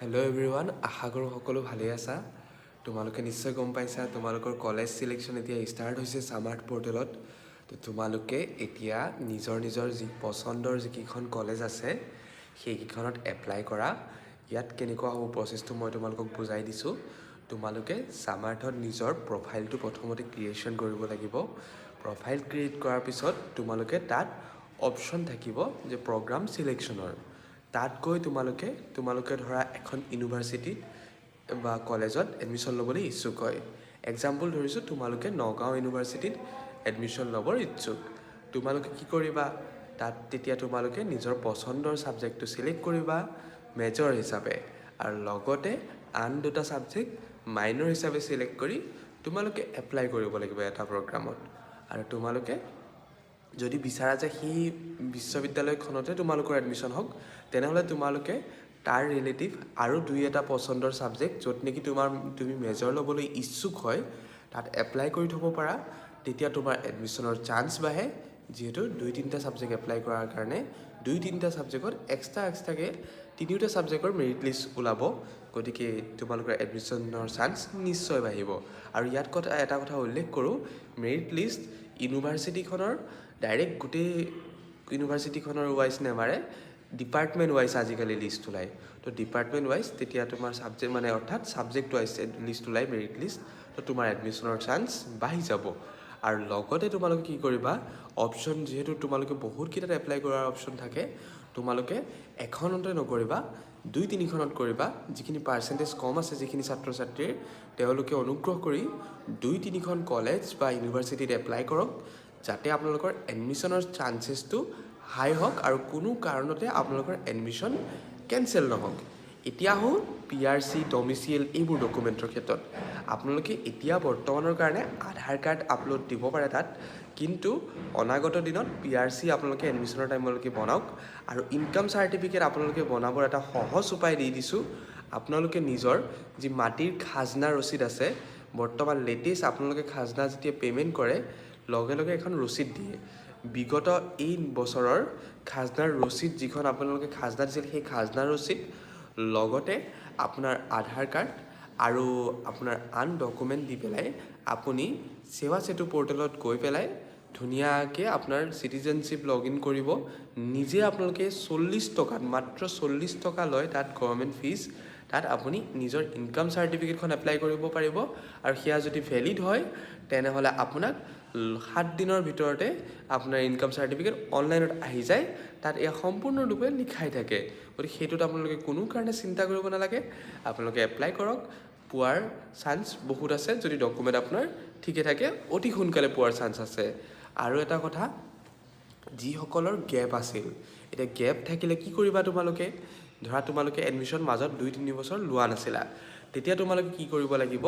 Hello' everyone, আশা কৰোঁ সকলো ভালেই আছা। তোমালোকে নিশ্চয় গম পাইছা তোমালোকৰ কলেজ চিলেকশ্যন এতিয়া ষ্টাৰ্ট হৈছে সামাৰ্থ পৰ্টেলত। তো তোমালোকে এতিয়া নিজৰ যি পচন্দৰ যিকেইখন কলেজ আছে সেইকেইখনত এপ্লাই কৰা। ইয়াত কেনেকুৱা হ'ব প্ৰচেছটো মই তোমালোকক বুজাই দিছোঁ। তোমালোকে সামাৰ্থত নিজৰ প্ৰফাইলটো প্ৰথমতে ক্ৰিয়েশ্যন কৰিব লাগিব। প্ৰফাইল ক্ৰিয়েট কৰাৰ পিছত তোমালোকে তাত অপশ্যন থাকিব যে প্ৰগ্ৰাম চিলেকশ্যনৰ। তাত গৈ তোমালোকে ধৰা এখন ইউনিভাৰ্চিটিত বা কলেজত এডমিশ্যন ল'বলৈ ইচ্ছুক হয়। এক্সাম্পল ধৰিছোঁ, তোমালোকে নগাঁও ইউনিভাৰ্চিটিত এডমিশ্যন ল'বৰ ইচ্ছুক। তোমালোকে কি কৰিবা, তাত তেতিয়া তোমালোকে নিজৰ পচন্দৰ ছাবজেক্টটো ছিলেক্ট কৰিবা মেজৰ হিচাপে, আৰু লগতে আন দুটা ছাবজেক্ট মাইনৰ হিচাপে ছিলেক্ট কৰি তোমালোকে এপ্লাই কৰিব লাগিব এটা প্ৰগ্ৰামত। আৰু তোমালোকে যদি বিচাৰা যে সেই বিশ্ববিদ্যালয়খনতে তোমালোকৰ এডমিশ্যন হওক, তেনেহ'লে তোমালোকে তাৰ ৰিলেটিভ আৰু দুই এটা পচন্দৰ ছাবজেক্ট য'ত নেকি তুমি মেজৰ ল'বলৈ ইচ্ছুক হয় তাত এপ্লাই কৰি থ'ব পাৰা। তেতিয়া তোমাৰ এডমিশ্যনৰ চান্স বাঢ়ে, যিহেতু দুই তিনিটা ছাবজেক্ট এপ্লাই কৰাৰ কাৰণে দুই তিনিটা ছাবজেক্টত এক্সট্ৰাকৈ তিনিওটা ছাবজেক্টৰ মেৰিট লিষ্ট ওলাব। গতিকে তোমালোকৰ এডমিশ্যনৰ চান্স নিশ্চয় বাঢ়িব। আৰু ইয়াত এটা কথা উল্লেখ কৰোঁ, মেৰিট লিষ্ট ইউনিভাৰ্চিটিখনৰ ডাইৰেক্ট গোটেই ইউনিভাৰ্চিটিখনৰ ৱাইজ নেমাৰে, ডিপাৰ্টমেণ্ট ৱাইজ আজিকালি লিষ্ট ওলায়। তো ডিপাৰ্টমেণ্ট ৱাইজ তেতিয়া তোমাৰ ছাবজেক্ট অৰ্থাৎ ছাবজেক্ট ৱাইজ লিষ্ট ওলায় মেৰিট লিষ্ট। তো তোমাৰ এডমিশ্যনৰ চান্স বাঢ়ি যাব। আৰু লগতে তোমালোকে কি কৰিবা, অপশ্যন যিহেতু তোমালোকে বহুতকেইটাত এপ্লাই কৰাৰ অপশ্যন থাকে, তোমালোকে এখনতে নকৰিবা, দুই তিনিখনত কৰিবা। যিখিনি পাৰ্চেণ্টেজ কম আছে যিখিনি ছাত্ৰ ছাত্ৰীৰ, তেওঁলোকে অনুগ্ৰহ কৰি দুই তিনিখন কলেজ বা ইউনিভাৰ্চিটিত এপ্লাই কৰক, যাতে আপোনালোকৰ এডমিশ্যনৰ চান্সেছটো হাই হওক আৰু কোনো কাৰণতে আপোনালোকৰ এডমিশ্যন কেঞ্চেল নহওক। এতিয়া হ'ল PRC, ডমিচিয়েল এইবোৰ ডকুমেণ্টৰ ক্ষেত্ৰত আপোনালোকে এতিয়া বৰ্তমানৰ কাৰণে আধাৰ কাৰ্ড আপলোড দিব পাৰে তাত, কিন্তু অনাগত দিনত PRC আপোনালোকে এডমিশ্যনৰ টাইমলৈকে বনাওক। আৰু ইনকাম চাৰ্টিফিকেট আপোনালোকে বনাবৰ এটা সহজ উপায় দি দিছোঁ। আপোনালোকে নিজৰ যি মাটিৰ খাজনা ৰচিদ আছে, বৰ্তমান লেটেষ্ট আপোনালোকে খাজনা যেতিয়া পে'মেণ্ট কৰে লগে লগে এখন ৰচিদ দিয়ে। বিগত এই বছৰৰ খাজনাৰ ৰচিদ, যিখন আপোনালোকে খাজনা দিছিল সেই খাজনাৰ ৰচিদ, লগতে আপোনাৰ আধাৰ কাৰ্ড আৰু আপোনাৰ আন ডকুমেণ্ট দি পেলাই আপুনি সেৱা সেতু পৰ্টেলত গৈ পেলাই ধুনীয়াকৈ আপোনাৰ চিটিজেনশ্বিপ লগ ইন কৰিব। নিজে আপোনালোকে 40 টকাত, মাত্ৰ 40 টকা লয় তাত গভৰ্ণমেণ্ট ফিজ। তাত আপুনি নিজৰ ইনকাম চাৰ্টিফিকেটখন এপ্লাই কৰিব পাৰিব। আৰু সেয়া যদি ভেলিড হয় তেনেহ'লে আপোনাক 7 দিনৰ ভিতৰতে আপোনাৰ ইনকাম চাৰ্টিফিকেট অনলাইনত আহি যায়। তাত এয়া সম্পূৰ্ণৰূপে লিখাই থাকে। গতিকে সেইটোত আপোনালোকে কোনো কাৰণে চিন্তা কৰিব নালাগে, আপোনালোকে এপ্লাই কৰক। পোৱাৰ চান্স বহুত আছে, যদি ডকুমেণ্ট আপোনাৰ ঠিকে থাকে অতি সোনকালে পোৱাৰ চান্স আছে। আৰু এটা কথা, যিসকলৰ গেপ আছিল, এতিয়া গেপ থাকিলে কি কৰিবা তোমালোকে, ধৰা তোমালোকে এডমিশ্যন মাজত 2-3 বছৰ লোৱা নাছিলা, তেতিয়া তোমালোকে কি কৰিব লাগিব,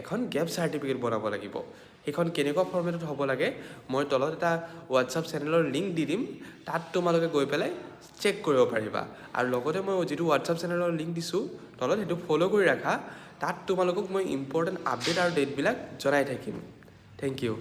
এখন গেপ চাৰ্টিফিকেট বনাব লাগিব। সেইখন কেনেকুৱা ফৰ্মেটত হ'ব লাগে মই তলত এটা হোৱাটছআপ চেনেলৰ লিংক দি দিম, তাত তোমালোকে গৈ পেলাই চেক কৰিব পাৰিবা। আৰু লগতে মই যিটো হোৱাটছআপ চেনেলৰ লিংক দিছোঁ তলত, সেইটো ফ'ল' কৰি ৰাখা। তাত তোমালোকক মই ইম্পৰ্টেণ্ট আপডেট আৰু ডেটবিলাক জনাই থাকিম। Thank U.